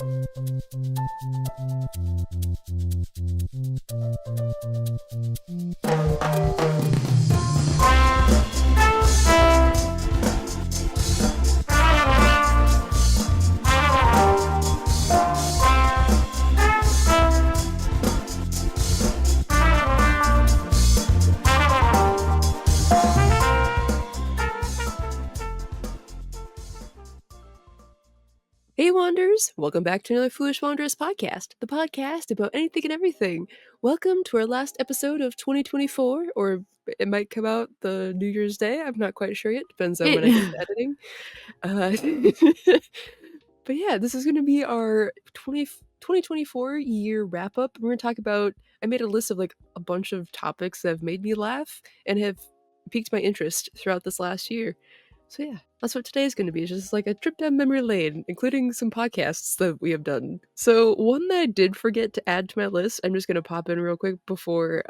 Hey Wanderers! Welcome back to another Foolish Wanderers podcast, the podcast about anything and everything. Welcome to our last episode of 2024, or it might come out the New Year's Day. I'm not quite sure yet. Depends on when I get to editing. But yeah, this is going to be our 2024 year wrap up. We're going to talk about, I made a list of like a bunch of topics that have made me laugh and have piqued my interest throughout this last year. So yeah, that's what today is going to be. It's just like a trip down memory lane, including some podcasts that we have done. So one that I did forget to add to my list, I'm just going to pop in real quick before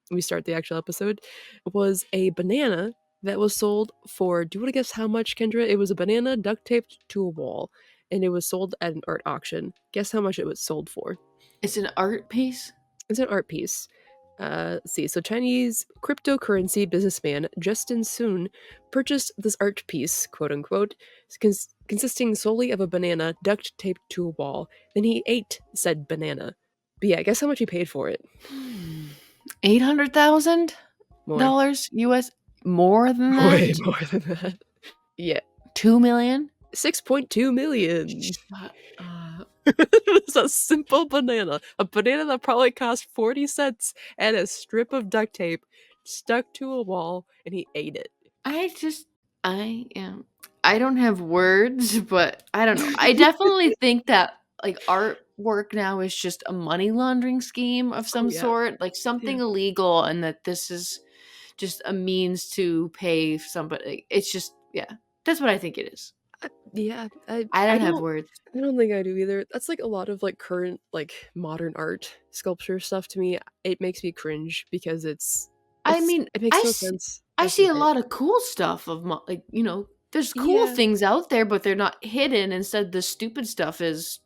we start the actual episode, was a banana that was sold for, do you want to guess how much, Kendra? It was a banana duct taped to a wall, and it was sold at an art auction. Guess how much it was sold for? It's an art piece? It's an art piece. Let's see. So Chinese cryptocurrency businessman Justin Sun purchased this art piece, quote unquote, consisting solely of a banana duct taped to a wall. Then he ate said banana. But yeah, guess how much he paid for it? $800,000 US? More than that? Way more than that. Yeah. 2 million? 6.2 million. It's a simple banana. A banana that probably cost 40 cents and a strip of duct tape stuck to a wall, and he ate it. I don't have words, but I don't know. I definitely think that like artwork now is just a money laundering scheme of some sort, like something illegal, and that this is just a means to pay somebody. It's just, that's what I think it is. I don't have words. I don't think I do either. That's like a lot of like current like modern art sculpture stuff to me. It makes me cringe because it makes no sense. I see a lot of cool stuff of like, there's cool things out there, but they're not hidden. Instead, the stupid stuff is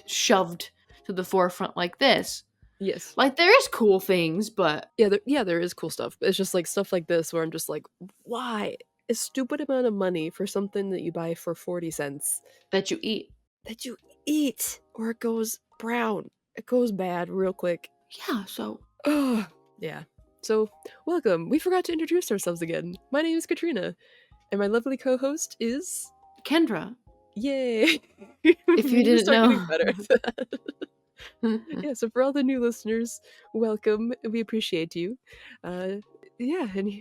shoved to the forefront like this. Yes. Like there is cool things, but there is cool stuff. But it's just like stuff like this where I'm just like, why? A stupid amount of money for something that you buy for 40 cents. That you eat. Or it goes brown. It goes bad real quick. Yeah, so. Yeah. So, welcome. We forgot to introduce ourselves again. My name is Katrina, and my lovely co-host is... Kendra. Yay! If you didn't know. Better. Yeah, so for all the new listeners, welcome. We appreciate you. And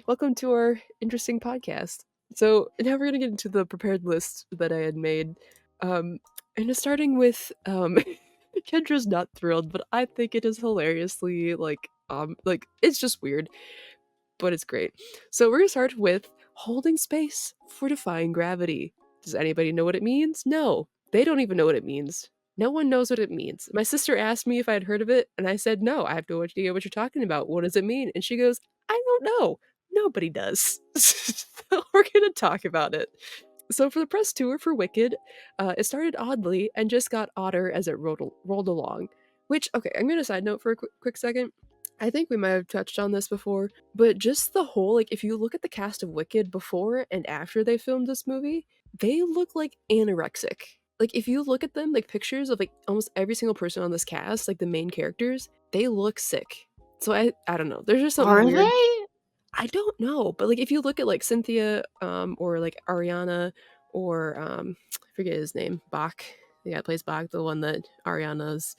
welcome to our interesting podcast. So now we're going to get into the prepared list that I had made. And just starting with, Kendra's not thrilled, but I think it is hilariously, it's just weird, but it's great. So we're going to start with holding space for defying gravity. Does anybody know what it means? No, they don't even know what it means. No one knows what it means. My sister asked me if I'd heard of it, and I said, no, I have no idea what you're talking about. What does it mean? And she goes, I don't know. Nobody does. So we're going to talk about it. So for the press tour for Wicked, it started oddly and just got odder as it rolled along. Which, okay, I'm going to side note for a quick second. I think we might have touched on this before, but just the whole, like, if you look at the cast of Wicked before and after they filmed this movie, they look like anorexic. Like, if you look at them, like, pictures of, like, almost every single person on this cast, like, the main characters, they look sick. So I don't know. There's just something weird. Are they? I don't know. But, like, if you look at, like, Cynthia, or, like, Ariana, or, I forget his name, Bach. The guy that plays Bach, the one that Ariana's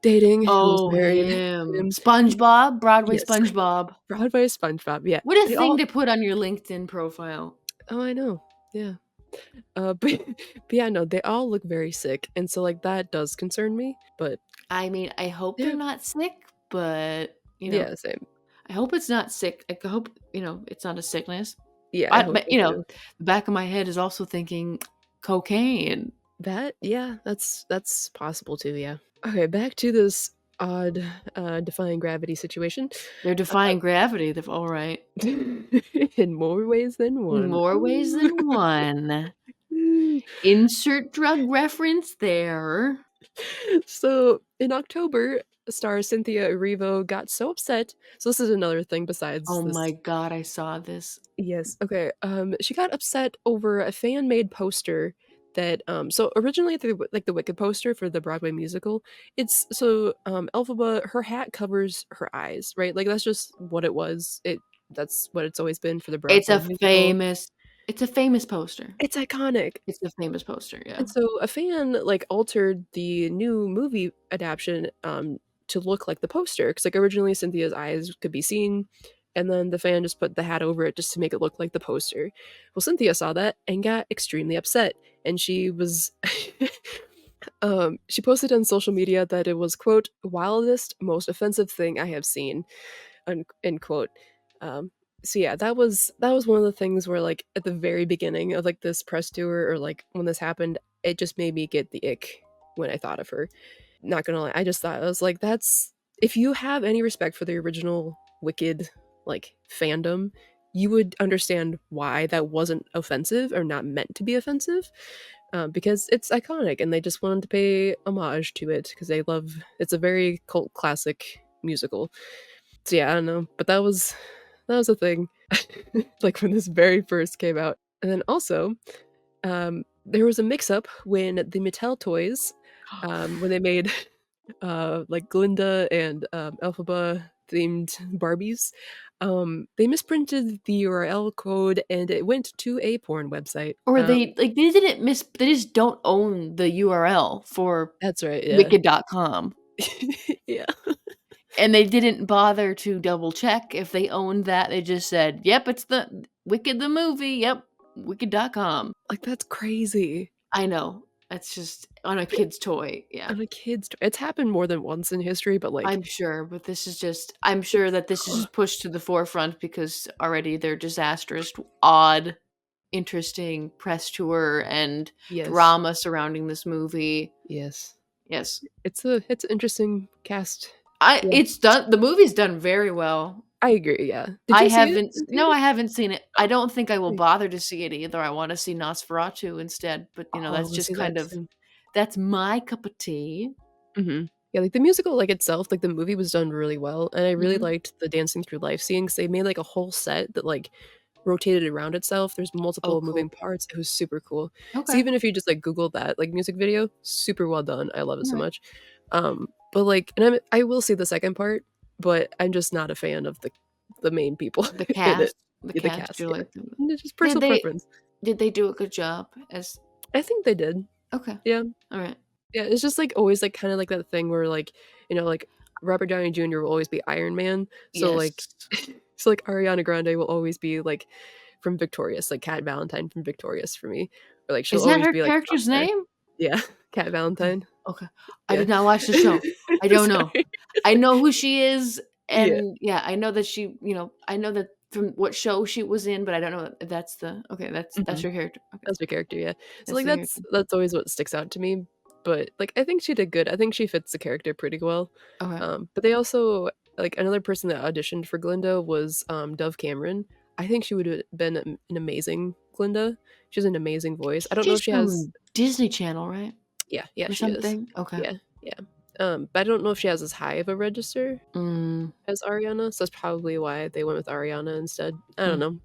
dating. Oh, him. SpongeBob? Broadway yes. SpongeBob. Broadway SpongeBob, yeah. What a thing to put on your LinkedIn profile. Oh, I know. Yeah. But yeah, no, they all look very sick, and so like that does concern me. But I mean, I hope they're not sick, but yeah, same. I hope it's not sick. I hope it's not a sickness. Yeah, but the back of my head is also thinking cocaine. That's possible too. Yeah. Okay, back to this odd defying gravity situation. They're defying gravity. They're all right. In more ways than one. More ways than one. Insert drug reference there. So in October, star Cynthia Erivo got so upset. So this is another thing besides Oh my this. god, I saw this. Yes. Okay. She got upset over a fan-made poster that so originally the Wicked poster for the Broadway musical, it's so Elphaba, her hat covers her eyes, right? Like that's just what it was. That's what it's always been for the It's Broadway a musical. famous it's a famous poster. It's iconic. It's a famous poster, yeah. And so a fan like altered the new movie adaptation to look like the poster because like originally Cynthia's eyes could be seen, and then the fan just put the hat over it just to make it look like the poster. Well, Cynthia saw that and got extremely upset, and she was she posted on social media that it was quote wildest, most offensive thing I have seen, end quote. Um, so yeah, that was one of the things where like at the very beginning of like this press tour or like when this happened, it just made me get the ick when I thought of her. Not gonna lie, I just thought I was like, that's if you have any respect for the original Wicked like fandom, you would understand why that wasn't offensive or not meant to be offensive. Because it's iconic and they just wanted to pay homage to it because they love it's a very cult classic musical. So yeah, I don't know, but that was a thing, like when this very first came out. And then also, there was a mix-up when the Mattel toys, when they made like Glinda and Elphaba themed Barbies, they misprinted the URL code and it went to a porn website. Or they didn't they just don't own the URL for That's right, yeah. wicked.com. Yeah. And they didn't bother to double check if they owned that. They just said, "Yep, it's the Wicked the movie. Yep, wicked.com." Like that's crazy. I know. That's just on a But kid's toy. Yeah. on a kid's it's happened more than once in history, but like I'm sure, but this is just I'm sure that this is just pushed to the forefront because already their disastrous, odd, interesting press tour and yes. drama surrounding this movie. Yes. Yes. It's an interesting cast. Yeah. It's done the movie's done very well. I agree, yeah. Did you see it in No, theater? I haven't seen it. I Oh, don't think I will wait. bother to see it either. I wanna see Nosferatu instead, but, Oh, I that's wanna just see that kind of too. that's my cup of tea. Mhm. Yeah, like, the musical, like, itself, like, the movie was done really well, and I really Mhm. liked the Dancing Through Life scene 'cause they made, like, a whole set that, like, rotated around itself. There's Oh, multiple cool. moving parts. It was super cool. So Okay. even if you just, like, Google that, like, music video, super well done. I love it so Alright. much. But, like and I will see the second part, but I'm just not a fan of the main people The in it. cast the Yeah, the cast, cast, you yeah. like them. And it's just Did personal they preference. did they do a good job as I think they did. okay. Yeah. Alright. Yeah, it's just, like, always, like, kinda like that thing where, like, like, Robert Downey Jr. will always be Iron Man, so, like Yes. so, like, Ariana Grande will always be, like, from Victorious, like Cat Valentine from Victorious for me, or, like, she'll Is that always her be, like, character's Frogger. name? Yeah, Cat Okay. Valentine. Okay. I Yeah. did not watch the show. I don't know. Sorry. I know who she is, Yeah. and yeah, I know that I know that from what show she was in, but I don't know if that's that's Mhm. her character. Okay. That's her character, yeah. So, That's like, the that's character. that's always what sticks out to me, but, like, I think she did good. I think she fits the character pretty well. Okay. But they also like, another person that auditioned for Glinda was, Dove Cameron. I think she would've been an amazing Glinda. She has an amazing voice. I don't know She's if she has from Disney Channel, right? yeah, yeah, Or she is. something? Okay. Yeah, yeah. But I don't know if she has as high of a register Mm, as Ariana, so that's probably why they went with Ariana instead. I don't mm, know.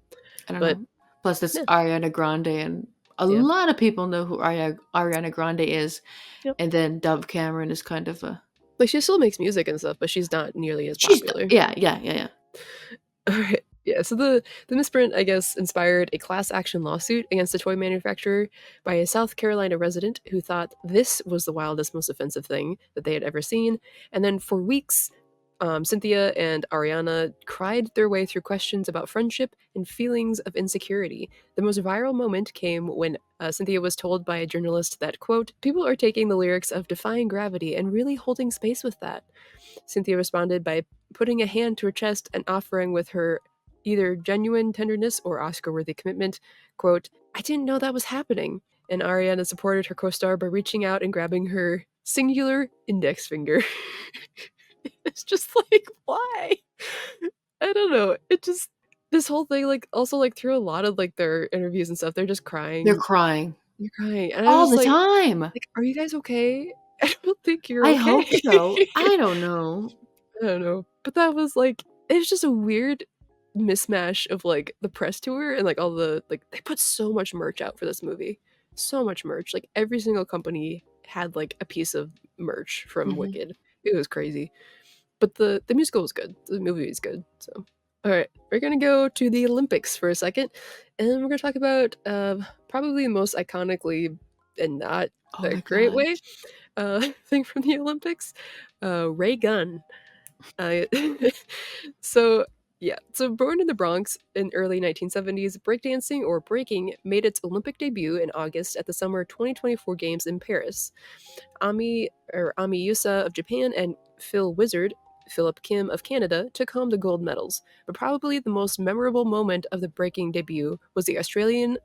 I don't But know. Plus, it's yeah, Ariana Grande, and a yeah. lot of people know who Ariana Grande is, Yep. and then Dove Cameron is kind of a Like, she still makes music and stuff, but she's not nearly as she's popular. yeah, yeah, yeah, yeah. Alright. Yeah, so the misprint, I guess, inspired a class action lawsuit against the toy manufacturer by a South Carolina resident who thought this was the wildest, most offensive thing that they had ever seen. And then for weeks, Cynthia and Ariana cried their way through questions about friendship and feelings of insecurity. The most viral moment came when Cynthia was told by a journalist that, quote, people are taking the lyrics of Defying Gravity and really holding space with that. Cynthia responded by putting a hand to her chest and offering with her either genuine tenderness or Oscar-worthy commitment, quote, I didn't know that was happening. And Ariana supported her co-star by reaching out and grabbing her singular index finger. It's just like, why? I don't know. It just this whole thing, like, also like through a lot of like their interviews and stuff, they're just They're crying. crying. You're crying, and I all was the time. like, "Are you guys okay? I don't think you're I okay." hope so. I don't know. I don't know, but that was, like it's just a weird mismatch of, like, the press tour and, like, all the like, they put so much merch out for this movie. So much merch, like, every single company had, like, a piece of merch from Mhm. Wicked. It was crazy. But the musical was good. The movie is good, so alright, we're gonna go to the Olympics for a second, and we're gonna talk about, probably the most iconically and not Oh a my great way, gosh. thing from the Olympics, RayGunn. Uh, so yeah, so born in the Bronx in early 1970s, breakdancing or breaking made its Olympic debut in August at the summer 2024 Games in Paris. Ami Yusa of Japan and Philip Kim of Canada took home the gold medals. But probably the most memorable moment of the breaking debut was the Australian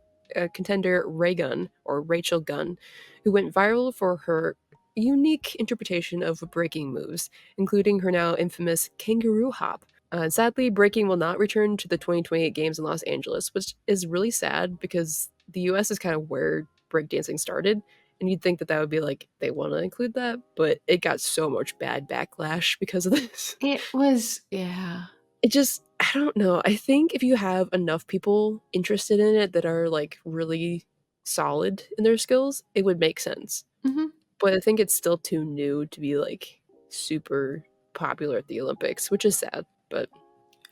contender RayGunn, or Rachel Gunn, who went viral for her unique interpretation of breaking moves, including her now infamous kangaroo hop. Sadly, breaking will not return to the 2028 Games in Los Angeles, which is really sad because the US is kind of where breakdancing started. And you'd think that that would be like, they want to include that, but it got so much bad backlash because of this. It was yeah. It just, I don't know. I think if you have enough people interested in it that are like really solid in their skills, it would make sense. Mhm. But I think it's still too new to be like super popular at the Olympics, which is sad. But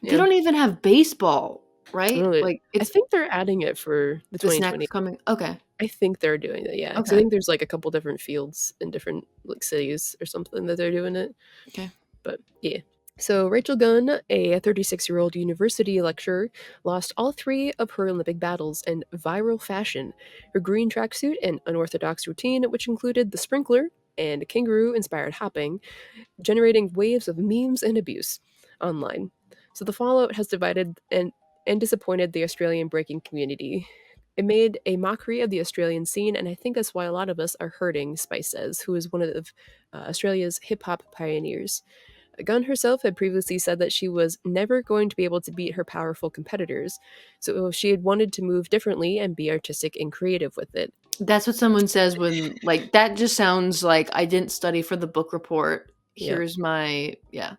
They yeah, don't even have baseball, I right? don't know. Like, I it's think they're adding it for the this 2020. next coming okay, I think they're doing it, yeah, because I okay, think there's like a couple different fields in different like cities or something that they're doing it. okay. But yeah. So Rachel Gunn, a 36-year-old university lecturer, lost all three of her Olympic battles in viral fashion. Her green tracksuit and unorthodox routine, which included the sprinkler and kangaroo-inspired hopping, generating waves of memes and abuse online. So the fallout has divided and disappointed the Australian breaking community. It made a mockery of the Australian scene, and I think that's why a lot of us are hurting, Spice says, who is one of Australia's hip hop pioneers. Gunn herself had previously said that she was never going to be able to beat her powerful competitors, so she had wanted to move differently and be artistic and creative with it. That's what someone says when like, that just sounds like, "I didn't study for the book report. Yep. Here's Yeah.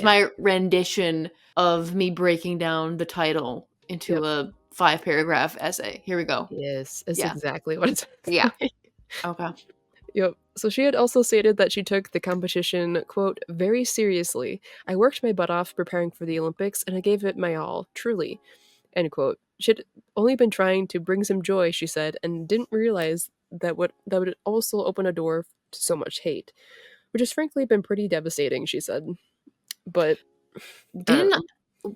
my rendition of me breaking down the title into Yep. a 5-paragraph essay. Here we go." Yes, that's Yeah. exactly what it's Yeah. like. Okay. Yep. So she had also stated that she took the competition, quote, very seriously. I worked my butt off preparing for the Olympics and I gave it my all, truly, end quote. She'd only been trying to bring some joy, she said, and didn't realize that would also open a door to so much hate, which has frankly been pretty devastating, she said. But I don't Didn't know.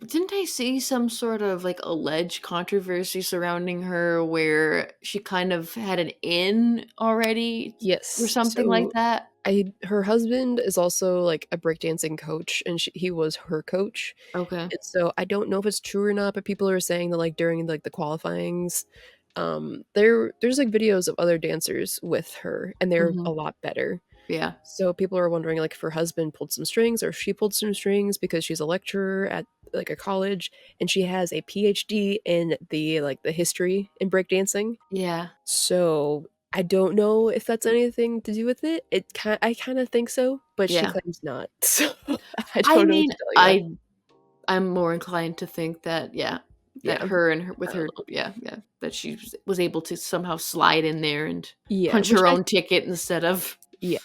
didn't I see some sort of, like, alleged controversy surrounding her where she kind of had an in already or Yes. something like So that? her husband is also like a breakdancing coach and he was her coach. Okay. And so I don't know if it's true or not, but people are saying that like during like the qualifyings, there's like videos of other dancers with her and they're a Mhm. lot better. Yeah. So people are wondering like if her husband pulled some strings or if she pulled some strings because she's a lecturer at like a college and she has a PhD in the history in breakdancing. Yeah. So I don't know if that's anything to do with it. I kind of think so, but she Yeah. claims not. So I I don't know what mean, to tell you. I'm more inclined to think that, yeah, that Yeah, her and her I with don't her know. yeah, yeah, that she was able to somehow slide in there and Yeah, punch which her I own ticket instead of yeah.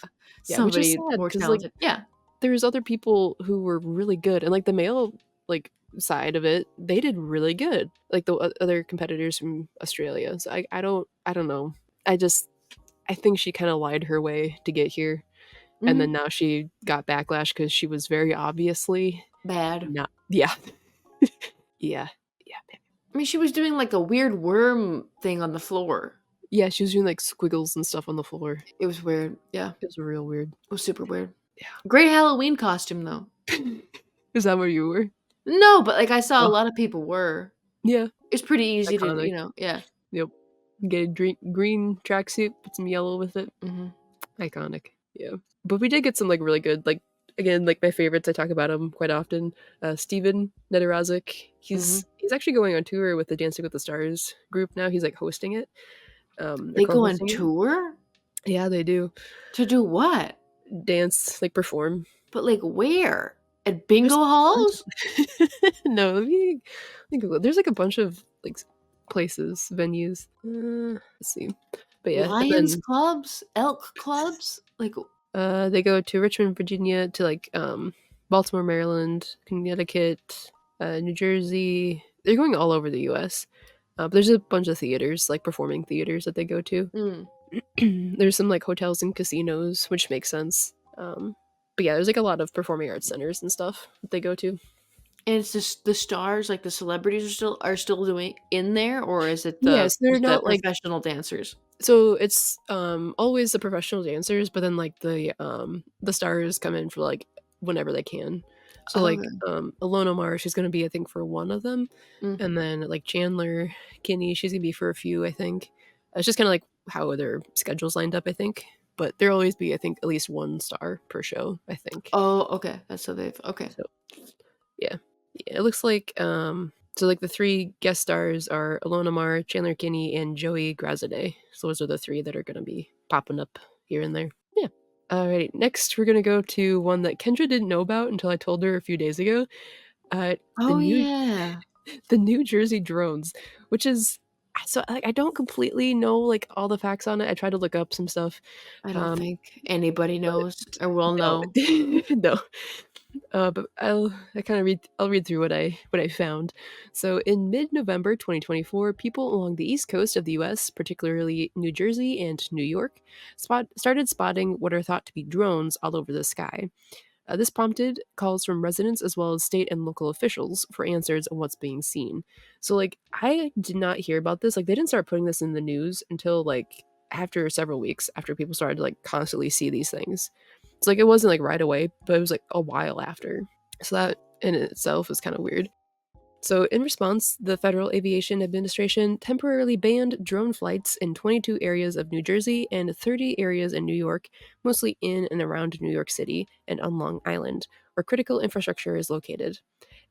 Yeah, which is somebody sad more because like talented. Yeah. there's other people who were really good and like the male like side of it, they did really good. Like the other competitors from Australia. So I don't know. I just I think she kind of lied her way to get here and then Mhm. now she got backlash cuz she was very obviously Bad. not yeah. Yeah. Yeah. I mean, she was doing, like, a weird worm thing on the floor. Yeah, she was doing like squiggles and stuff on the floor. It was weird. Yeah. It was real weird. It was super weird. Yeah. Great Halloween costume, though. Is that where you were? No, but, like, I saw a Oh, lot of people were. yeah. It's pretty easy to, Iconic. yeah. Yep. Get a green tracksuit, put some yellow with it. Mhm. Iconic. Yeah. But we did get some like really good, like again, like my favorites. I talk about him quite often. Steven Nederazic. Mhm. He's actually going on tour with the Dancing with the Stars group now. He's like hosting it. They're They go on co-hosting it. tour? Yeah, they do. To do what? Dance, like, perform. But, like, where? At There's bingo a bunch halls? no, let me Google. There's, like, a bunch of, like, places, venues. Let's see. But yeah, and Lions then, clubs? Elk clubs? Like, they go to Richmond, Virginia, to, like, Baltimore, Maryland, Connecticut, New Jersey. They're going all over the US. But there's a bunch of theaters, like, performing theaters that they go to. mm. There's some, like, hotels and casinos, which makes sense. But yeah, there's, like, a lot of performing arts centers and stuff that they go to. And it's just the stars, like, the celebrities are still doing in there, or is it Yes, they're the not, like, professional dancers? so it's, always the professional dancers, but then, like, the stars come in for, like, whenever they can. So, like, Okay. Ilona Omar, she's gonna be, I think, for one of them, Mm. and then, like, Chandler Kinney, she's gonna be for a few, I think. It's just kinda, like, how their schedules lined up, I think, but there'll always be, I think, at least 1 star per show, I think. Oh, okay. That's so they've okay. So, yeah. Yeah, it looks like, so, like, the 3 guest stars are Ilona Mar, Chandler Kinney, and Joey Graziadei. So those are the 3 that are gonna be popping up here and there. Yeah. Alrighty, next we're gonna go to one that Kendra didn't know about until I told her a few days ago. The Oh, New yeah. the New Jersey drones, which is, so, like, I don't completely know, like, all the facts on it. I tried to look up some stuff, I don't um, think anybody but knows or will no. know. No. But I'll read through what I found. So in mid-November 2024, people along the east coast of the US, particularly New Jersey and New York, started spotting what are thought to be drones all over the sky. This prompted calls from residents as well as state and local officials for answers on what's being seen. So, like, I did not hear about this. Like, they didn't start putting this in the news until, like, after several weeks after people started to, like, constantly see these things. It's like it wasn't, like, right away, but it was, like, a while after. So that in itself is kind of weird. So, in response, the Federal Aviation Administration temporarily banned drone flights in 22 areas of New Jersey and 30 areas in New York, mostly in and around New York City and on Long Island, where critical infrastructure is located.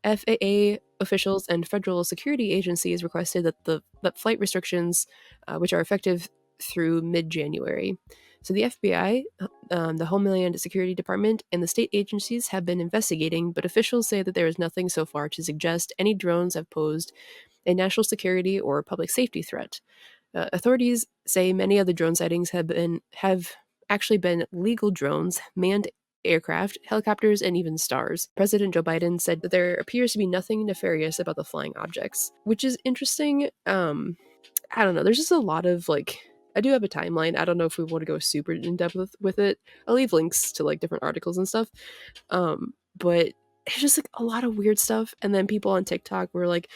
FAA officials and federal security agencies requested that flight restrictions, which are effective through mid-January. So the FBI, the Homeland Security Department, and the state agencies have been investigating, but officials say that there is nothing so far to suggest any drones have posed a national security or public safety threat. Authorities say many of the drone sightings have actually been legal drones, manned aircraft, helicopters, and even stars. President Joe Biden said that there appears to be nothing nefarious about the flying objects, which is interesting. I don't know. There's just a lot of, like, I do have a timeline. I don't know if we want to go super in depth with it. I'll leave links to, like, different articles and stuff. But it's just, like, a lot of weird stuff. And then people on TikTok were like,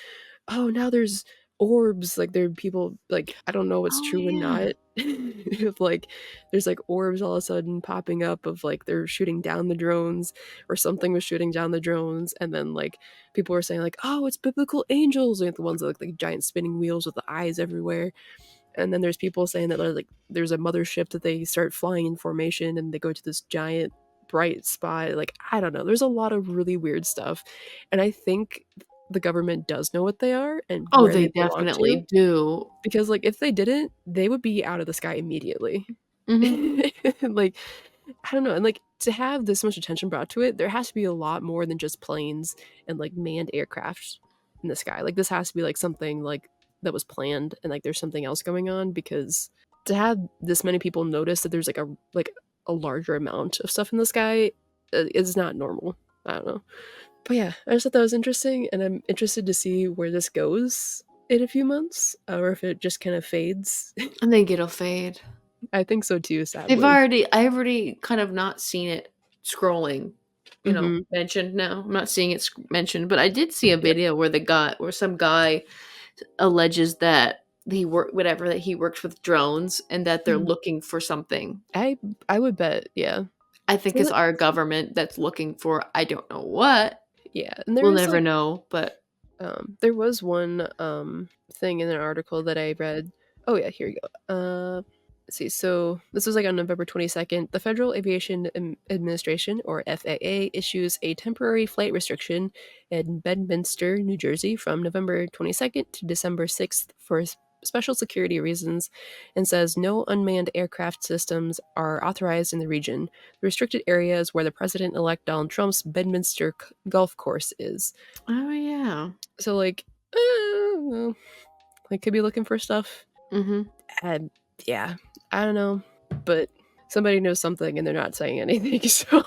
"Oh, now there's orbs." Like, there are people, like, I don't know what's Oh, true and yeah. not. Like, there's, like, orbs all of a sudden popping up of, like, they're shooting down the drones, or something was shooting down the drones, and then, like, people were saying, like, "Oh, it's biblical angels," like the ones that look like giant spinning wheels with the eyes everywhere. And then there's people saying that, like, there's a mothership that they start flying in formation and they go to this giant bright spot. Like, I don't know. There's a lot of really weird stuff. And I think the government does know what they are and Oh, where they they belong to. definitely do. Because, like, if they didn't, they would be out of the sky immediately. Mhm. Like, I don't know. And, like, to have this much attention brought to it, there has to be a lot more than just planes and, like, manned aircraft in the sky. Like, this has to be, like, something, like, that was planned and, like, there's something else going on, because to have this many people notice that there's, like, a larger amount of stuff in the sky, is not normal. I don't know. But yeah, I just thought that was interesting, and I'm interested to see where this goes in a few months, or if it just kind of fades. I think it'll fade. I think so too, sadly. I've already kind of not seen it scrolling, Mhm. mentioned now. I'm not seeing it mentioned, but I did see a Yeah. video where some guy alleges that he works with drones and that they're Mhm. looking for something. I I would bet, yeah. I think So it's that our government that's looking for I don't know what. yeah, and We'll never know, but there was one, thing in an article that I read. Oh, yeah, here you go. Let's see, so this was, like, on November 22nd. The Federal Aviation Administration, or FAA, issues a temporary flight restriction in Bedminster, New Jersey, from November 22nd to December 6th for special security reasons and says no unmanned aircraft systems are authorized in the region. The restricted area is where the president-elect Donald Trump's Bedminster golf course is. Oh, yeah. So, like, well, like, could be looking for stuff. And yeah, I don't know, but somebody knows something and they're not saying anything, so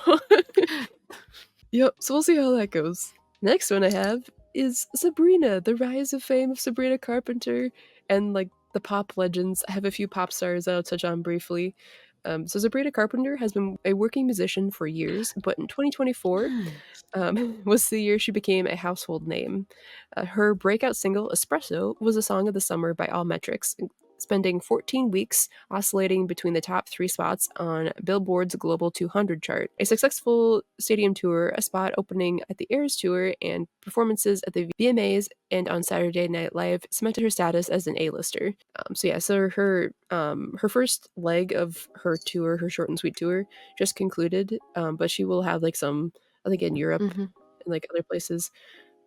yep, so we'll see how that goes. Next one I have is Sabrina, the rise of fame of Sabrina Carpenter, and like the pop legends. I have a few pop stars that I'll touch on briefly. So Sabrina Carpenter has been a working musician for years, but in 2024 Nice. was the year she became a household name. Her breakout single, Espresso, was a song of the summer by all metrics, spending 14 weeks oscillating between the top 3 spots on Billboard's Global 200 chart. A successful stadium tour, a spot opening at the Eras Tour, and performances at the VMAs and on Saturday Night Live cemented her status as an A-lister. So her first leg of her tour, her short and sweet tour, just concluded, but she will have like some, I think, in Europe and like other places.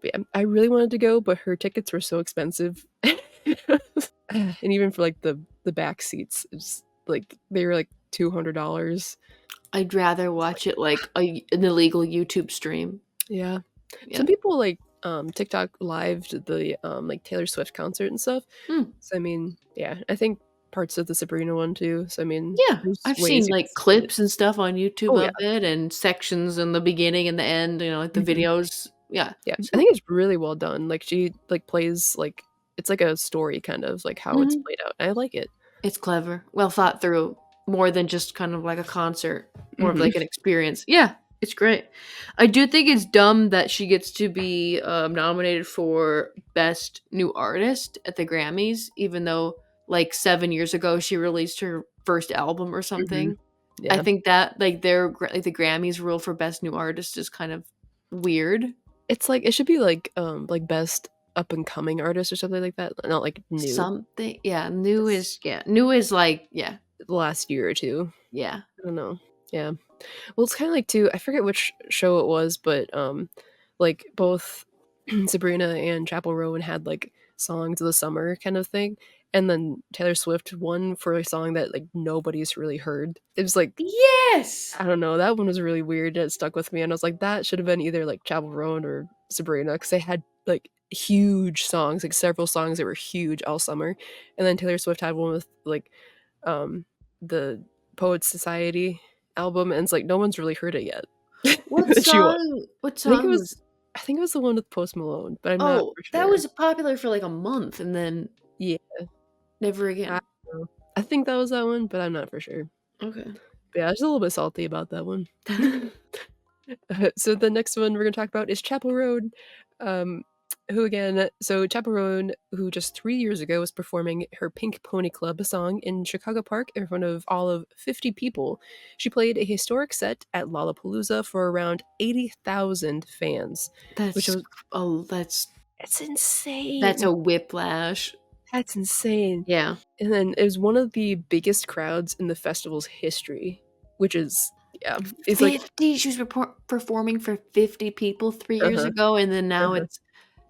But yeah, I really wanted to go, but her tickets were so expensive. And even for like the back seats, it's like they were like $200. I'd rather watch it like an illegal YouTube stream. Yeah. Yeah. Some people like TikTok lived the like Taylor Swift concert and stuff. So I mean, yeah, I think parts of the Sabrina one too. So I mean, Yeah, there's I've ways seen, you can like, split it. clips and stuff on YouTube Oh of yeah. it and sections in the beginning and the end, you know, like the Mhm. videos. Yeah. Yeah. I So think it's really well done. Like she like plays like it's like a story kind of like how it's Mhm. played out. I like it. It's clever, well thought through, more than just kind of like a concert, more of Mhm. like an experience. Yeah, it's great. I do think it's dumb that she gets to be, nominated for Best New Artist at the Grammys, even though, like, 7 years ago, she released her first album or Mhm. something. I Yeah. think that, like, the Grammys rule for Best New Artist is kind of weird. It's like it should be like best up and coming artist or something like that, not like new. Something yeah, It's new is like yeah, the last year or two. yeah. I don't know. Yeah. Well, it's kind of like too. I forget which show it was, but like both Sabrina and Chapel Roan had like songs of the summer kind of thing, and then Taylor Swift won for a song that like nobody's really heard. It was like Yes! I don't know. That one was really weird. And it stuck with me, and I was like, that should have been either like Chapel Roan or Sabrina because they had like huge songs, like several songs that were huge all summer, and then Taylor Swift had one with like um the Poets Society album, and it's like no one's really heard it yet. What She won. I think it song was was I think it was the one with Post Malone, but I'm not oh, for that sure. was popular for, like, a month and then Yeah, never I again. don't know. I think that was that one, but I'm not for sure. Okay. But yeah, I was a little bit salty about that one. So the next one we're gonna talk about is Chapel Roan, um, who again so Chapel Roan, who just 3 years ago was performing her Pink Pony Club song in Chicago Park in front of all of 50 people. She played a historic set at Lollapalooza for around 80,000 fans, which That's was oh, it's that's insane. a whiplash. That's insane. Yeah. And then it was one of the biggest crowds in the festival's history, which is yeah, it's like 50 she was performing for 50 people 3 years uh-huh, ago, and then now uh-huh. it's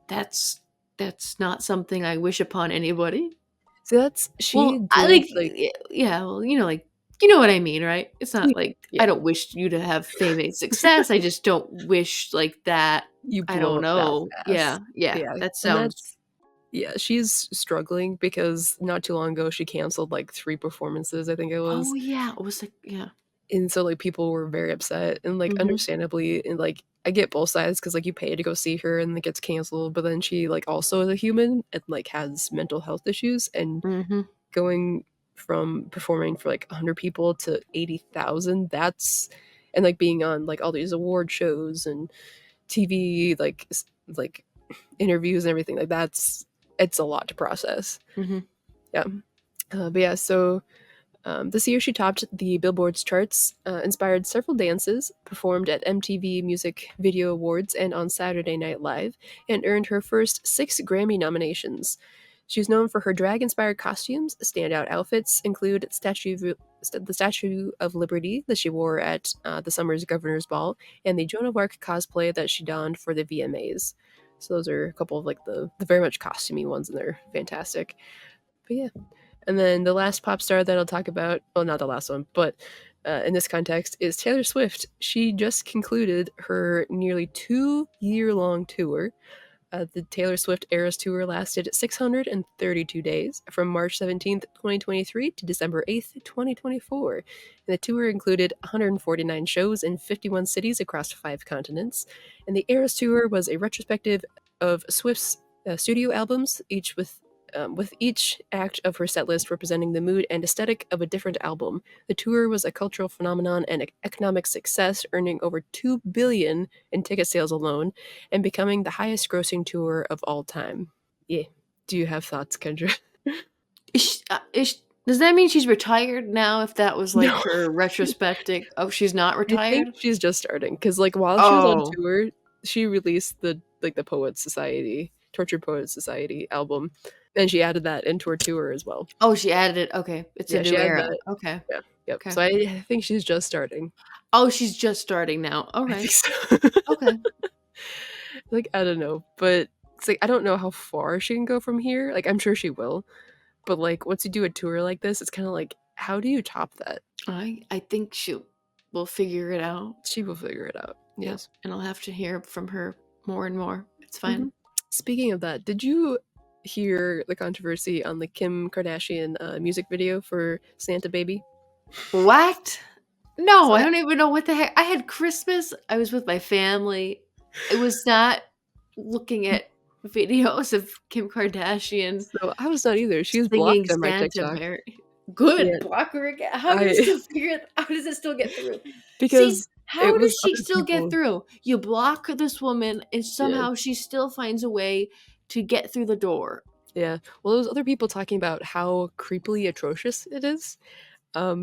that's that's not something I wish upon anybody. So that's Well, she I did like like yeah, well, like you know what I mean, right? It's not like yeah. I don't wish you to have fame and success, I just don't wish, like, that You I blow don't up that know. Yeah, fast. yeah, Yeah, that and sounds that's yeah, she's struggling because not too long ago she canceled, like, 3 performances, I think it oh, was, yeah, it was like yeah. and so, like, people were very upset, and, like, Mhm, understandably, and, like, I get both sides because like, you pay to go see her and it gets canceled, but then she, like, also is a human and, like, has mental health issues, and mhm. going from performing for, like, 100 people to 80,000, that's and, like, being on, like, all these award shows and TV, like interviews and everything like that's it's a lot to process. Mhm. Yeah. But yeah, so this year she topped the Billboard's charts, inspired several dances, performed at MTV Music Video Awards and on Saturday Night Live, and earned her first 6 Grammy nominations. She's known for her drag-inspired costumes. Standout outfits include the Statue of Liberty that she wore at the summer's Governor's Ball, and the Joan of Arc cosplay that she donned for the VMAs. So those are a couple of like the very much costumey ones, and they're fantastic. But yeah. And then the last pop star that I'll talk about, well, not the last one, but in this context, is Taylor Swift. She just concluded her nearly 2-year-long tour. The Taylor Swift Eras Tour lasted 632 days from March 17th, 2023 to December 8th, 2024. And the tour included 149 shows in 51 cities across 5 continents. And the Eras Tour was a retrospective of Swift's studio albums, each with each act of her setlist representing the mood and aesthetic of a different album. The tour was a cultural phenomenon and economic success, earning over $2 billion in ticket sales alone, and becoming the highest-grossing tour of all time. Yeah. Do you have thoughts, Kendra? Does that mean she's retired now? If that was like No. her retrospective, oh, she's not I think retired. she's just starting because, like, while she was on Oh, tour, she released the Poets Society, Tortured Poets Society album, and she added that into her tour as well. oh, she added it. Okay, it's a Yeah, she new added era. that. Okay, Yeah, yep. okay. So I think she's just starting. Oh, she's just starting now. All I think right. so. Okay. Like, I don't know, but it's like I don't know how far she can go from here. Like, I'm sure she will, but like once you do a tour like this, it's kind of like, how do you top that? I think she will figure it out. She will figure it out. Yep, Yes. and I'll have to hear from her more and more. It's fine. Mhm. Speaking of that, did you hear the controversy on the Kim Kardashian music video for Santa Baby? What? No, So I don't even know what the heck. I had Christmas. I was with my family. I was not looking at videos of Kim Kardashian I was not either. She was singing blocked on my Santa TikTok. Mary. Good, Yeah, block her again. How do you I still figure it? How does it still get through? See, because it how was does she other still get people. through? You block this woman, and Yeah. somehow she still finds a way to get through the door. Yeah. Well, there's other people talking about how creepily atrocious it is.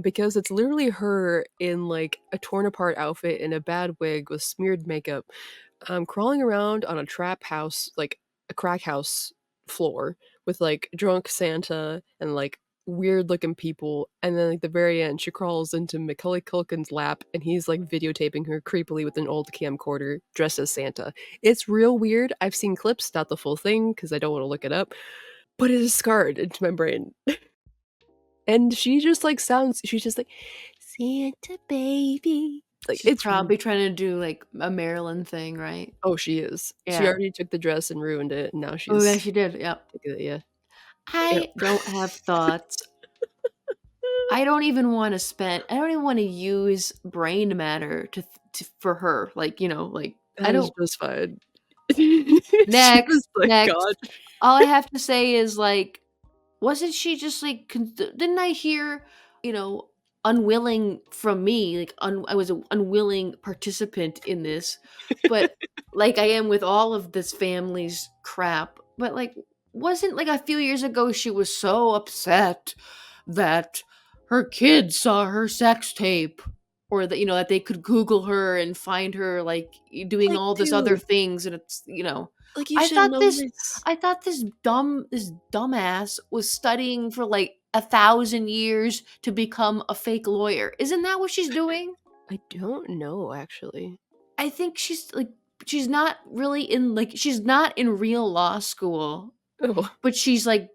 Because it's literally her in like a torn apart outfit in a bad wig with smeared makeup, crawling around on a trap house, like a crack house floor with like drunk Santa and like weird looking people. And then like the very end, she crawls into Macaulay Culkin's lap and he's like videotaping her creepily with an old camcorder dressed as Santa. It's real weird. I've seen clips, not the full thing because I don't want to look it up, but it is scarred into my brain. And she just, like, she's just like, "Santa baby." Like, She's it's probably trying to do like a Maryland thing, right? oh, she is. She Yeah. already took the dress and ruined it, and now Oh, yeah, she's she did. Yep. taking it, yeah. Yep. I don't have thoughts. I don't even wanna spend I don't even wanna use brain matter to for her, like, like, I That is don't just fine. She next, was like, next. "God." All I have to say is, like, wasn't she just, like, didn't I hear, you know, unwilling from me, like, I was an unwilling participant in this, but like I am with all of this family's crap, but, like, wasn't, like, a few years ago she was so upset that her kids saw her sex tape or that, that they could Google her and find her, like, doing Like, all this other dude, things, and like, you I should thought know this this. I thought this dumbass was studying for, like, 1,000 years to become a fake lawyer. Isn't that what she's doing? I don't know, actually. I think she's not really she's not in real law school, Oh, but she's, like,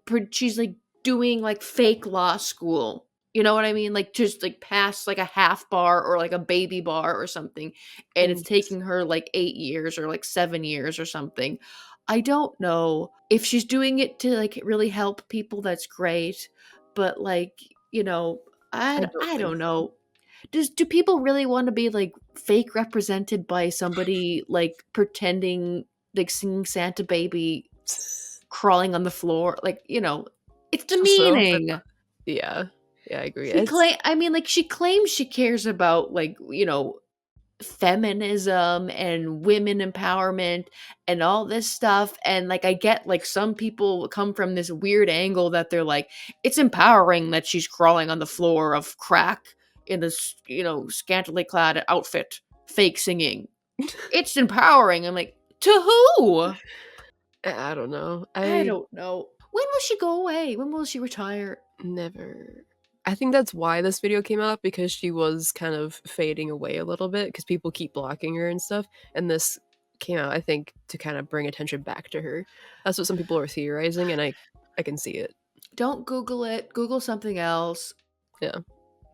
doing, like, fake law school. You know what I mean? Like, just, like, past, like, a half bar or, like, a baby bar or something, and it's interesting. taking her, like, 8 years or, like, 7 years or something. I don't know. If she's doing it to, like, really help people, that's great, but, like, I don't I think don't so. know. Do people really wanna be, like, fake represented by somebody, like, pretending like, singing Santa Baby crawling on the floor, like, it's Also, demeaning. yeah. Yeah, I agree. It's I mean, like, she claims she cares about, like, feminism and women empowerment and all this stuff, and, like, I get, like, some people come from this weird angle that they're like, "It's empowering that she's crawling on the floor of crack in this, scantily clad outfit, fake singing. It's empowering." I'm like, "To who?" I don't know. I I don't know. When will she go away? When will she retire? never. I think that's why this video came out because she was kind of fading away a little bit because people keep blocking her and stuff. And this came out, I think, to kind of bring attention back to her. That's what some people are theorizing, and I can see it. don't Google it. Google something else. Yeah.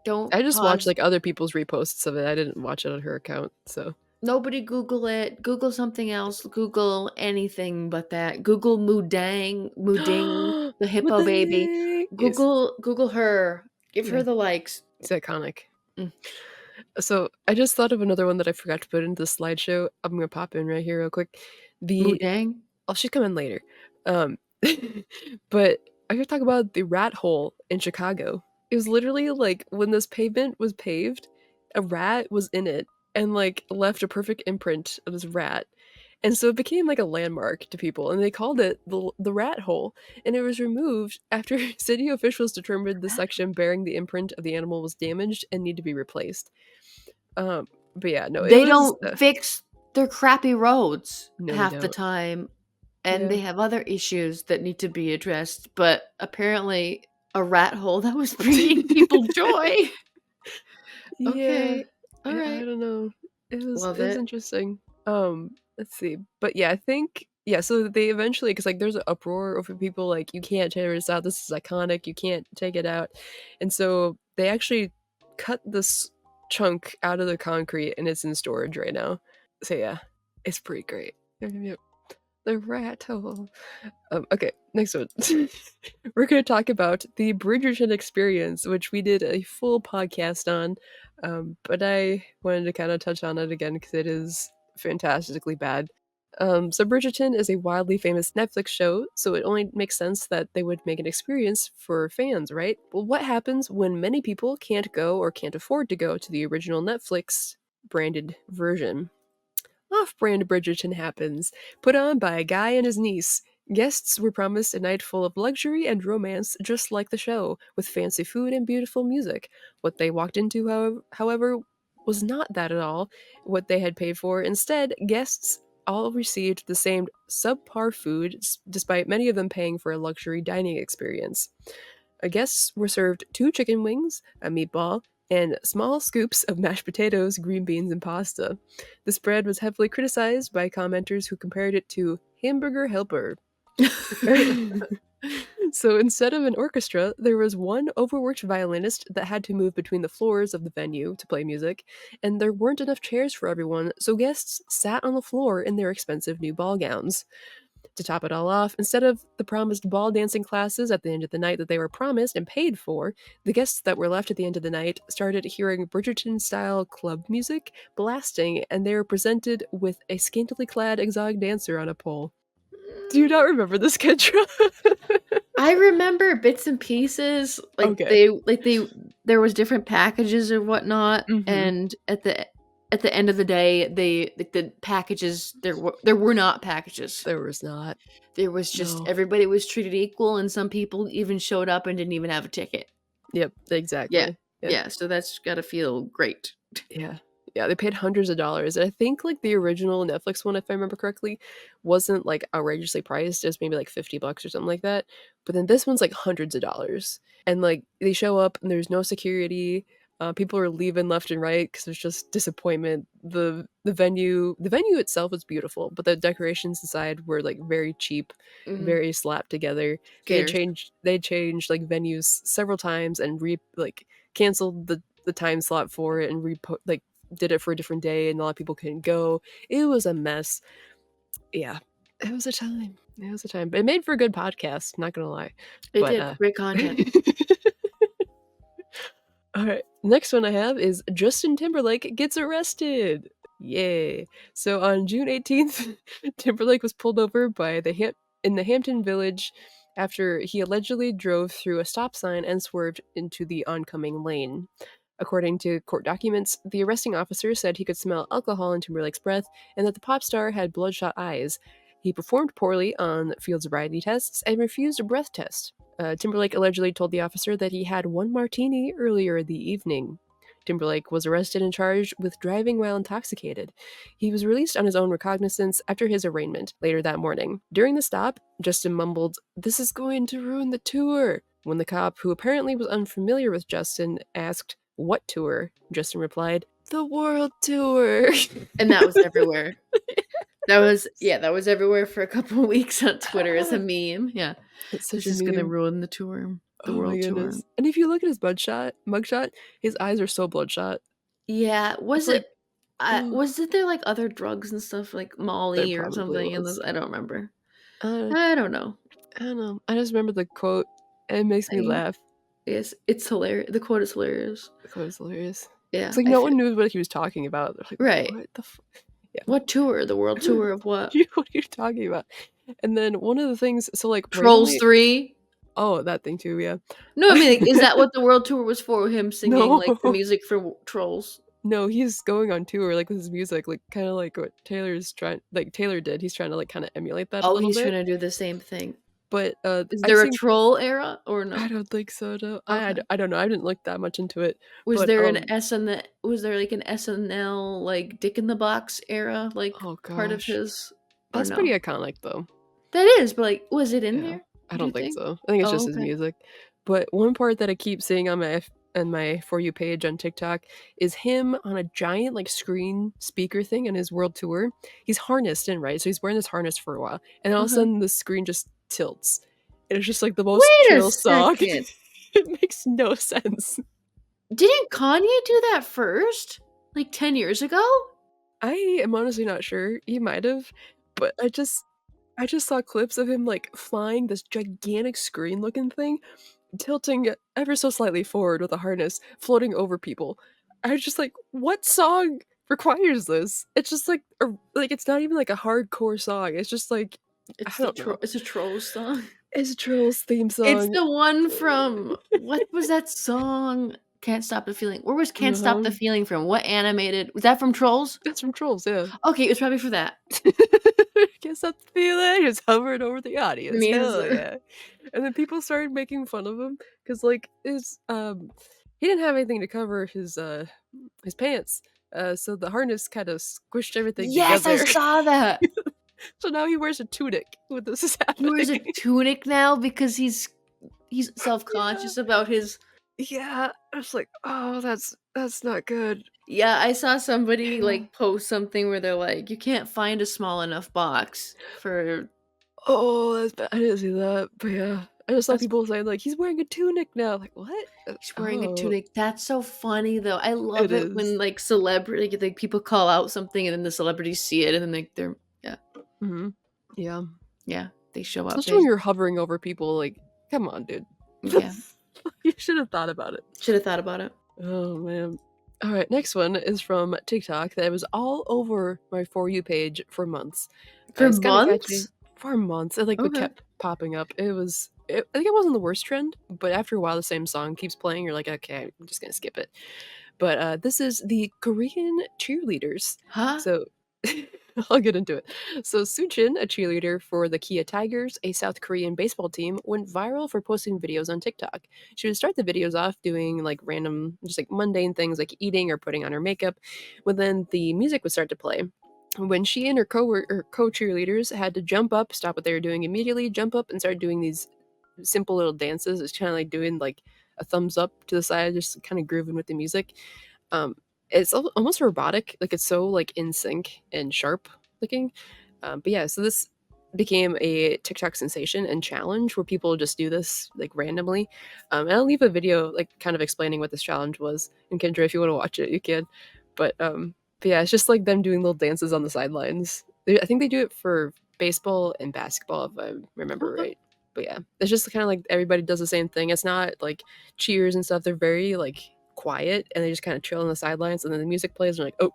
Don't I just watched, pause. like, other people's reposts of it. I didn't watch it on her account, so. Nobody Google it. Google something else. Google anything but that. Google Mooding, the What hippo the baby. heck? Yes. Google her. Give Yeah. her the likes. It's iconic. Mm. So, I just thought of another one that I forgot to put into the slideshow. I'm gonna pop in right here real quick. The Moodang? Oh, she's coming later. Um, but I could talk about the rat hole in Chicago. It was literally like when this pavement was paved, a rat was in it and like left a perfect imprint of this rat. And so it became like a landmark to people, and they called it the rat hole. And it was removed after city officials determined the section bearing the imprint of the animal was damaged and need to be replaced. But yeah, no, it They was don't fix their crappy roads no, they half the don't. time, and Yeah, they have other issues that need to be addressed, but apparently a rat hole that was bringing people joy. yeah. Okay. All I right. don't know. Love It was it. interesting. Let's see. But yeah, I think yeah, so they eventually because like there's an uproar over people like you can't tear this out. This is iconic. You can't take it out. And so they actually cut this chunk out of the concrete and it's in storage right now. So yeah, it's pretty great. Yep. The rat hole. Okay, next one. We're going to talk about the Bridgerton Experience, which we did a full podcast on, but I wanted to kind of touch on it again because it is fantastically bad. So Bridgerton is a wildly famous Netflix show, so it only makes sense that they would make an experience for fans, right? Well, what happens when many people can't go or can't afford to go to the original Netflix branded version? Off-brand Bridgerton happens, put on by a guy and his niece. Guests were promised a night full of luxury and romance, just like the show, with fancy food and beautiful music. What they walked into, however, was not that at all what they had paid for. Instead, guests all received the same subpar food, despite many of them paying for a luxury dining experience. Guests were served 2 chicken wings, a meatball, and small scoops of mashed potatoes, green beans, and pasta. The spread was heavily criticized by commenters who compared it to Hamburger Helper. So instead of an orchestra, there was one overworked violinist that had to move between the floors of the venue to play music, and there weren't enough chairs for everyone, so guests sat on the floor in their expensive new ball gowns. To top it all off, instead of the promised ball dancing classes at the end of the night that they were promised and paid for, the guests that were left at the end of the night started hearing Bridgerton style club music blasting, and they were presented with a scantily clad exotic dancer on a pole. Do you not remember this, Kendra? I remember bits and pieces, Okay. there was different packages or whatnot, Mm-hmm. and at the end of the day, the packages there were not packages. There was not. There was just No. everybody was treated equal, and some people even showed up and didn't even have a ticket. Yep, Yeah, exactly. Yeah. yeah. So that's gotta feel great. Yeah. Yeah, they paid hundreds of dollars. And I think like the original Netflix one, if I remember correctly, wasn't like outrageously priced. It was maybe like $50 or something like that. But then this one's like hundreds of dollars. And like they show up and there's no security. People are leaving left and right because there's just disappointment. The venue itself was beautiful, but the decorations inside were like very cheap, Mhm. very slapped together. Cares. They changed like venues several times and canceled the time slot for it and did it for a different day and a lot of people couldn't go. It was a mess. Yeah. It was a time. It was a time. But it made for a good podcast, not gonna lie. It But did great content. Alright. Next one I have is Justin Timberlake gets arrested. Yay. So on June 18th, Timberlake was pulled over by in the Hampton Village after he allegedly drove through a stop sign and swerved into the oncoming lane. According to court documents, the arresting officer said he could smell alcohol in Timberlake's breath and that the pop star had bloodshot eyes. He performed poorly on field sobriety tests and refused a breath test. Timberlake allegedly told the officer that he had one martini earlier in the evening. Timberlake was arrested and charged with driving while intoxicated. He was released on his own recognizance after his arraignment later that morning. During the stop, Justin mumbled, "This is going to ruin the tour." When the cop, who apparently was unfamiliar with Justin, asked, "What tour?" Justin replied, "The world tour." And that was everywhere. That was everywhere for a couple of weeks on Twitter as a meme. Yeah. It's such This a is gonna meme. ruin the tour, the Oh my world tour. goodness. And if you look at his mugshot, his eyes are so bloodshot. Yeah, It's like, oh, was it there, like, other drugs and stuff, like there Molly or probably something in this? was. I don't remember. Uh, I don't know. I don't know. I just remember the quote, and it makes me I laugh. Yes, it's hilarious. The quote is hilarious. The quote is hilarious. It's Yeah, like I no feel one knew what he was talking about. They're like, right. what the yeah. What tour? The world tour of what? What are you talking about? And then one of the things, so like Trolls randomly, 3? oh, that thing too, yeah. No, I mean, like, is that what the world tour was for? Him singing, No, like, the music for Trolls? no, he's going on tour like with his music, like kind of like what Taylor did. He's trying to like kind of emulate that a Oh, little he's bit. trying to do the same thing. But Is I've there a seen, troll era or I no? don't think so. No, Okay. I don't know. I didn't look that much into it, Was but there an SN was there, like, an SNL, like, Dick in the Box era, like, oh part of gosh, his or that's pretty no? iconic though. That is, but, like, was it in Yeah, there, I do you don't think think? so. I think it's Oh, just his okay. music. But one part that I keep seeing on my For You page on TikTok is him on a giant like screen speaker thing on his world tour. He's harnessed in, right? So he's wearing this harness for a while, and all of a Uh-huh. sudden the screen just tilts. And it's just like the most Wait a chill song. second. It makes no sense. Didn't Kanye do that first? Like 10 years ago? I am honestly not sure. He might have, but I just saw clips of him like flying this gigantic screen looking thing tilting it ever so slightly forward with a harness, floating over people. I was just like, what song requires this? It's just like it's not even like a hardcore song. It's just like I don't know. It's a Trolls song. It's a Trolls theme It's song. the one from what was that song? Can't Stop the Feeling. Where was Can't Stop the Uh-huh. Feeling from? What animated was that from Trolls? That's from Trolls, yeah. Okay, it was probably for that. Guess that feeling is hovering over the audience. Yes. Hell yeah. And then people started making fun of him because like he didn't have anything to cover his pants. So the harness kind of squished everything Yes, I together. saw that. So now he wears a tunic when this is He wears a happening. tunic now because he's Yeah. self-conscious about his Yeah. I was like, oh, that's not good. Yeah, I saw somebody, Yeah. like, post something where they're like, "You can't find a small enough box for." Oh, that's bad. I didn't see that. But yeah. I just saw That's people saying like he's wearing a tunic now. Like, what? He's wearing a Oh, tunic. That's so funny, though. I it love it is. when, like, like, people call out something and then the celebrities see it and then, like, they're yeah, Hmm. Yeah. yeah, they show up. Especially when you're hovering over people, like, come on, dude. Yeah, You should have thought about it. should have thought about it. Oh man. All right, next one is from TikTok that was all over my For You page for months. For It's kind of catchy. months? For months. It like would Okay. kept popping up. I think it wasn't the worst trend, but after a while the same song keeps playing, you're like, okay, I'm just gonna skip it. But this is the Korean cheerleaders. Huh? So I'll get into it. So Suchin, a cheerleader for the Kia Tigers, a South Korean baseball team, went viral for posting videos on TikTok. She would start the videos off doing like random, just like mundane things like eating or putting on her makeup, but then the music would start to play. When she and her co cheerleaders had to jump up, stop what they were doing immediately, jump up and start doing these simple little dances. It's kind of like doing like a thumbs up to the side, just kind of grooving with the music. Um, it's almost robotic, like it's so like in sync and sharp looking. But yeah, so this became a TikTok sensation and challenge where people just do this like randomly. And I'll leave a video like kind of explaining what this challenge was. And Kendra, if you want to watch it, you can. But but yeah, it's just like them doing little dances on the sidelines. I think they do it for baseball and basketball, if I remember Okay. right. But yeah, it's just kind of like everybody does the same thing. It's not like cheers and stuff. They're very like quiet and they just kind of chill on the sidelines. And then the music plays and they're like, oh,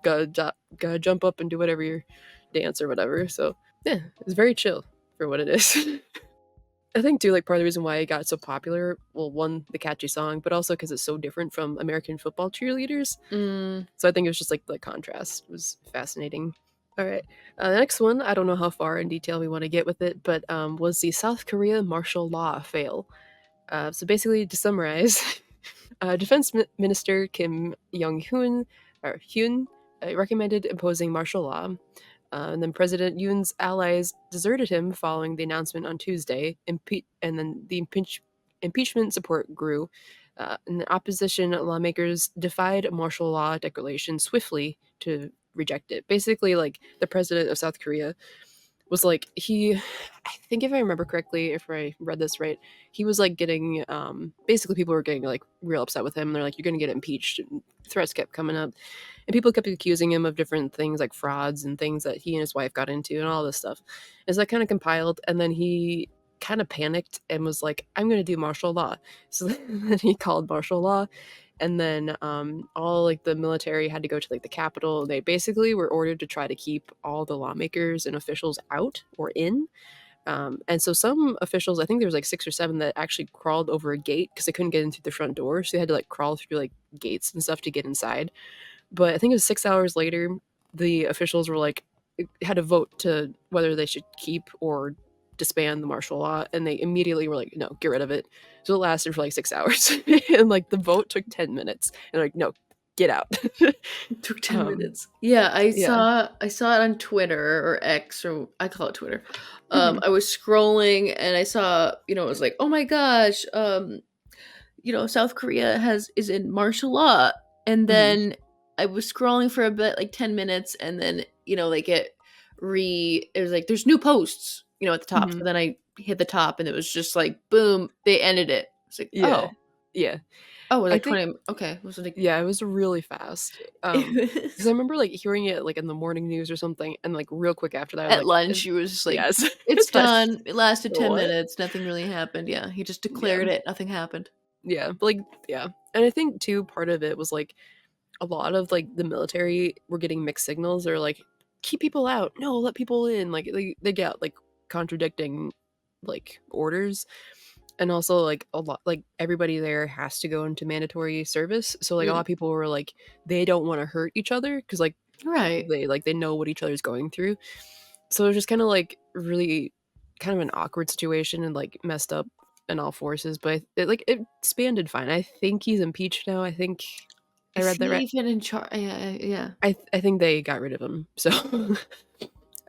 gotta jump up and do whatever your dance or whatever. So yeah, it's very chill for what it is. I think too, like part of the reason why it got so popular, well, one, the catchy song, but also because it's so different from American football cheerleaders. Mm. So I think it was just like the contrast was fascinating. All right, the next one, I don't know how far in detail we want to get with it, but was the South Korea martial law fail. So basically, to summarize, Defense Minister Kim Hyun recommended imposing martial law. And then President Yoon's allies deserted him following the announcement on Tuesday, and then the impeachment support grew. And the opposition lawmakers defied martial law declaration swiftly to reject it. Basically, like the president of South Korea was like I think if I remember correctly, if I read this right, he was like getting basically people were getting like real upset with him. They're like, you're gonna get impeached, and threats kept coming up, and people kept accusing him of different things like frauds and things that he and his wife got into and all this stuff. And so that kind of compiled, and then he kind of panicked and was like, I'm gonna do martial law. So then he called martial law, and then all like the military had to go to like the capital. They basically were ordered to try to keep all the lawmakers and officials out or in. And so some officials, I think there was like 6 or 7 that actually crawled over a gate because they couldn't get in through the front door, so they had to like crawl through like gates and stuff to get inside. But I think it was 6 hours later, the officials were like had a vote to whether they should keep or disband the martial law, and they immediately were like, no, get rid of it. So it lasted for like 6 hours, and like the vote took 10 minutes, and like, no, get out. It took 10 minutes. Yeah, Yeah. I saw it on Twitter or X, or I call it Twitter. Mhm. I was scrolling and I saw, it was like, oh my gosh, South Korea is in martial law. And Mhm. then I was scrolling for a bit, like 10 minutes, and then, like it was like, there's new posts, at the top. Mhm. So then I hit the top and it was just like, boom, they ended it. It's like, Yeah. oh, Yeah. it was I like think 20. Okay. It was like, yeah, it was really fast. Because I remember like hearing it like in the morning news or something, and like real quick after that, I was at like, lunch, she was just like, yes, "It's it's done. done. It lasted 10 What? minutes. Nothing really happened." Yeah, he just Yeah, declared it. Nothing happened. yeah, but, like yeah, and I think too part of it was like a lot of like the military were getting mixed signals. They're like, keep people out, no, let people in. Like they get like contradicting like orders, and also like a lot like everybody there has to go into mandatory service. So like a lot Mm, of people were like they don't want to hurt each other because like right. they know what each other's going through. So it was just kind of like really kind of an awkward situation and like messed up in all forces. But it expanded fine. I think he's impeached now. I think I Is read that he right. even in charge? Yeah, yeah. I think they got rid of him. So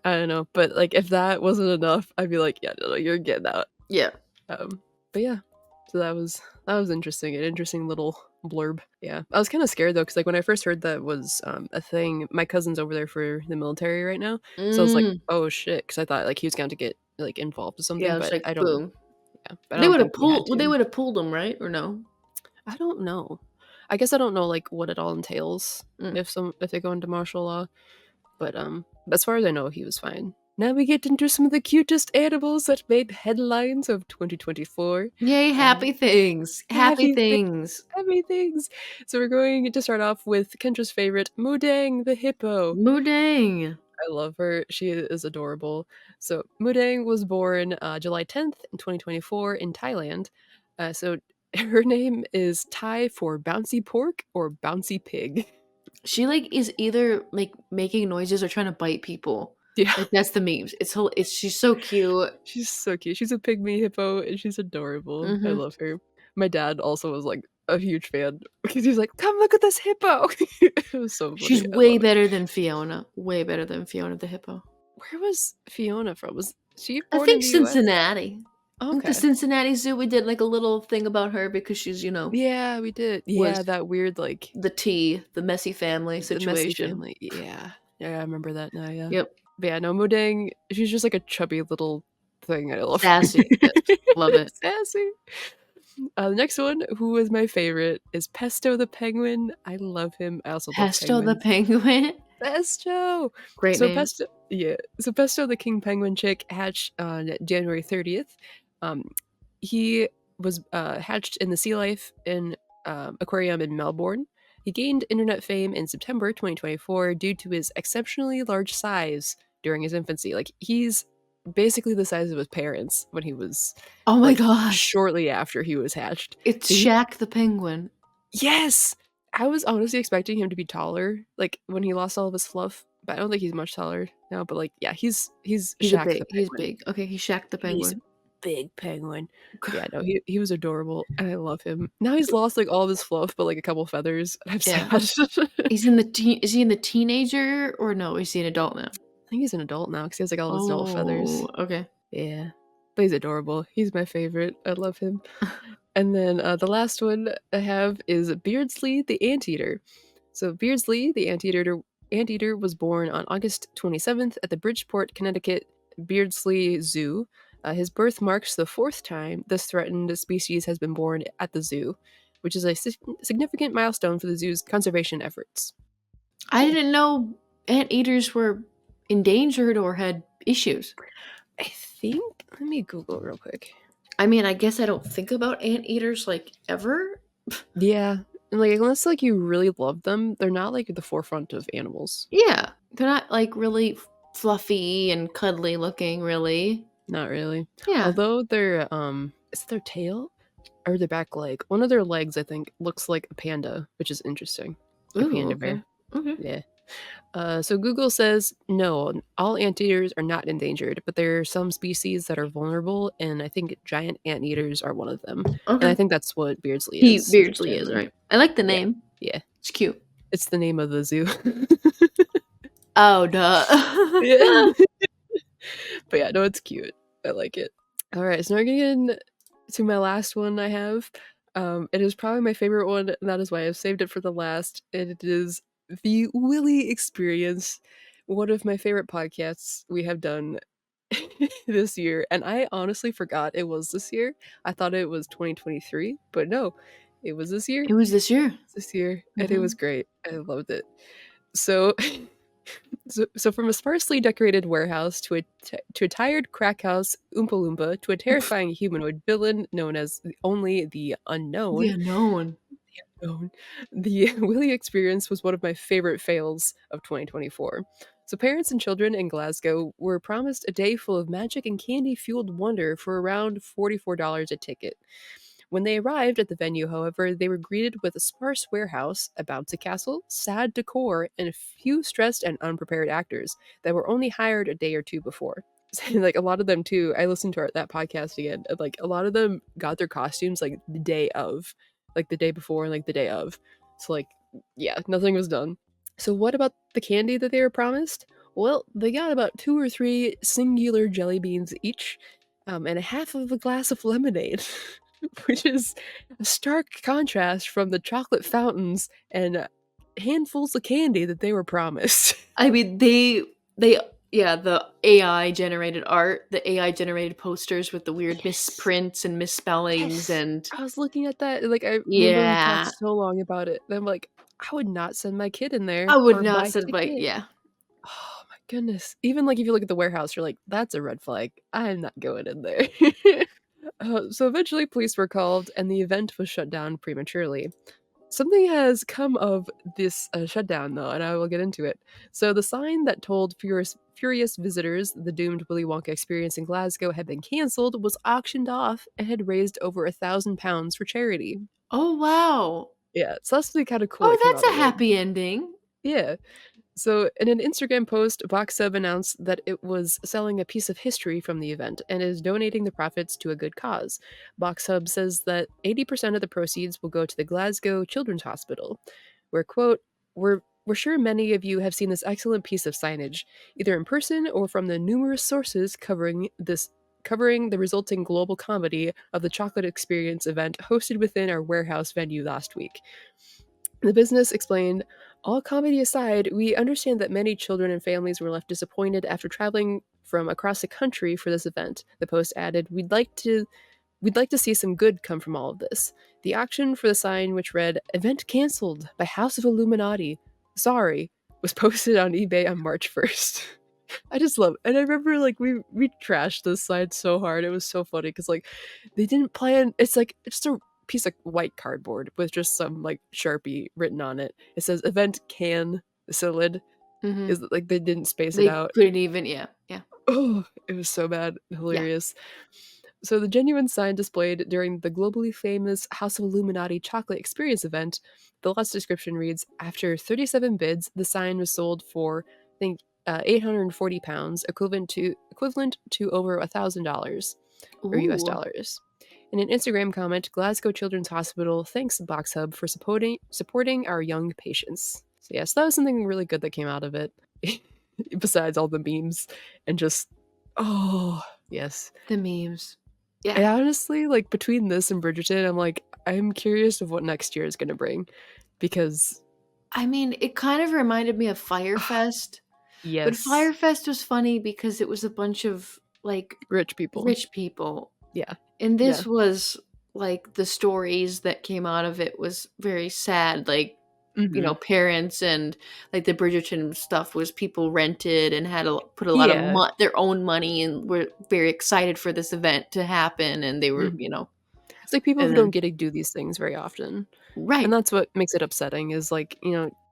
I don't know. But like if that wasn't enough, I'd be like, yeah, no, you're getting out. Yeah. But yeah, so that was interesting. An interesting little blurb. Yeah, I was kind of scared though, because like when I first heard that was a thing, my cousin's over there for the military right now, so I was like, Mm, oh shit, because I thought like he was going to get like involved with something, yeah, it's but like I don't. boom. Yeah, but I don't think he had They to. would have pulled him, right? Or no? I don't know. I guess I don't know like what it all entails Mm. if they go into martial law, but as far as I know, he was fine. Now we get into some of the cutest animals that made headlines of 2024. Yay, Uh, happy things. Happy happy things. Everything's. So we're going to start off with Kendra's favorite, Mudang the hippo. Moodang. I love her. She is adorable. So Mudang was born July 10th, in 2024 in Thailand. So her name is Thai for bouncy pork or bouncy pig. She like is either like making noises or trying to bite people. Yeah, Like that's the memes. It's she's so cute. she's so cute. She's a pygmy hippo and she's adorable. I Mhm. love her. My dad also was like a huge fan because he's like, come look at this hippo. It was so She's funny. I way love it. better than Fiona. Way better than Fiona the hippo. Where was Fiona from? Was she I born in think the US? Cincinnati. I think the Okay. Cincinnati Zoo, we did like a little thing about her because she's, Yeah, we did. was Yeah, that weird like the messy family the messy situation. family. Yeah. Yeah, I remember that now, yeah. Yep. But yeah, no, Modang, she's just like a chubby little thing. I love her. Sassy. Yes. Love it. Sassy. The next one, who is my favorite, is Pesto the penguin. I love him. I also love Pesto the penguins. penguin. Pesto. Great So names. Pesto, yeah. So Pesto the king penguin chick hatched on January 30th. Um, he was hatched in the Sea Life in aquarium in Melbourne. He gained internet fame in September 2024 due to his exceptionally large size during his infancy. Like he's basically the size of his parents when he was Oh my like gosh. shortly after he was hatched. It's So he Shaq the penguin. yes, I was honestly expecting him to be taller, like when he lost all of his fluff. But I don't think he's much taller now. But like, yeah, he's Shaq the He's penguin. big. Okay, he's Shaq the He's a penguin. big penguin. But yeah, no, he was adorable, and I love him. Now he's lost like all of his fluff, but like a couple feathers. I'm Yeah. sad. I He's in the teen is he in the teenager or no? Is he an adult now? think he's an adult now because he has like all his adult feathers. Oh, okay. Yeah, but he's adorable. He's my favorite. I love him. And then the last one I have is Beardsley the Anteater. So Beardsley the Anteater anteater was born on August 27th at the Bridgeport, Connecticut Beardsley Zoo. His birth marks the fourth time this threatened species has been born at the zoo, which is a significant milestone for the zoo's conservation efforts. I didn't know anteaters were endangered or had issues. I think, let me Google real quick. I mean, I guess I don't think about anteaters like ever. Yeah, and like unless like you really love them, they're not like at the forefront of animals. Yeah, they're not like really fluffy and cuddly looking, really. Not really. Yeah. Although their is it their tail or their back leg? One of their legs I think looks like a panda, which is interesting. Like a Ooh, panda okay. bear. Okay. Yeah. So Google says no, all anteaters are not endangered, but there are some species that are vulnerable, and I think giant anteaters are one of them. And I Okay. think that's what Beardsley is, which Beardsley I is, learned. right? I like the Yeah, name. yeah. It's cute. It's the name of the zoo. Oh, duh. Yeah. But yeah, no, it's cute. I like it. All right, so now we're getting to my last one I have. It is probably my favorite one, and that is why I've saved it for the last. And it is the Willie Experience, one of my favorite podcasts we have done this year. And I honestly forgot it was this year. I thought it was 2023, but no, it was this year. It was this year. It's this year, and it was Mhm. great. I loved it. So So from a sparsely decorated warehouse to a tired crack house Oompa Loompa to a terrifying humanoid villain known as only the The unknown, unknown. the Willie Experience was one of my favorite fails of 2024. So parents and children in Glasgow were promised a day full of magic and candy-fueled wonder for around $44 a ticket. When they arrived at the venue, however, they were greeted with a sparse warehouse, a bouncy castle, sad decor, and a few stressed and unprepared actors that were only hired a day or two before. Like a lot of them too, I listened to that podcast again, and like a lot of them got their costumes like the day of, like the day before and like the day of. So like, yeah, nothing was done. So what about the candy that they were promised? Well, they got about 2 or 3 singular jelly beans each, and a half of a glass of lemonade. Which is a stark contrast from the chocolate fountains and handfuls of candy that they were promised. I mean, they yeah, the AI generated art, the AI generated posters with the weird Yes. misprints and misspellings Yes. and I was looking at that, like, I remember we talked yeah. so long about it, and I'm like, I would not send my kid in I there would or not buy said like ticket. yeah. Oh my goodness. Even, like, if you look at the warehouse, you're like, "That's a red flag. I'm not going in there." So eventually police were called, and the event was shut down prematurely. Something has come of this shutdown, though, and I will get into it. So, the sign that told furious visitors the doomed Willy Wonka experience in Glasgow had been cancelled was auctioned off and had raised over £1,000 for charity. Oh, wow. Yeah, so that's really kind of cool Oh, that came that's out a of it. happy ending. Yeah. So, in an Instagram post, Boxub announced that it was selling a piece of history from the event and is donating the profits to a good cause. Boxhub says that 80% of the proceeds will go to the Glasgow Children's Hospital, where, quote, we're sure many of you have seen this excellent piece of signage, either in person or from the numerous sources covering the resulting global comedy of the Chocolate Experience event hosted within our warehouse venue last week. The business explained, all comedy aside, we understand that many children and families were left disappointed after traveling from across the country for this event. The post added, we'd like to see some good come from all of this. The auction for the sign, which read, Event cancelled by House of Illuminati. Sorry, was posted on eBay on March 1st. I just love it. And I remember like we trashed this side so hard. It was so funny because like they didn't plan it's like it's just a piece of white cardboard with just some like Sharpie written on it. It says event can solid Mhm. is like they didn't space it They out. couldn't even yeah, yeah. Oh, it was so bad. Yeah. Hilarious. So the genuine sign displayed during the globally famous House of Illuminati chocolate experience event, the last description reads, after 37 bids, the sign was sold for, I think, £840, equivalent to over $1,000 or US Ooh. dollars. In an Instagram comment, Glasgow Children's Hospital thanks Box Hub for supporting our young patients. So yes, that was something really good that came out of it. Besides all the memes and just oh yes. The memes. And Yeah. honestly, like between this and Bridgerton, I'm like, I'm curious of what next year is gonna bring. Because I mean, it kind of reminded me of Firefest, but Yes. Firefest was funny because it was a bunch of, like, Rich people. rich people, Yeah. and Yeah. this was, like, the stories that came out of it was very sad, like, Mhm. parents and, like, the Bridgerton stuff was people rented and had to put a lot of Yeah. their own money and were very excited for this event to happen, and they were, Mhm. It's like people who and don't then get to do these things very often. And right. that's what makes it upsetting is like,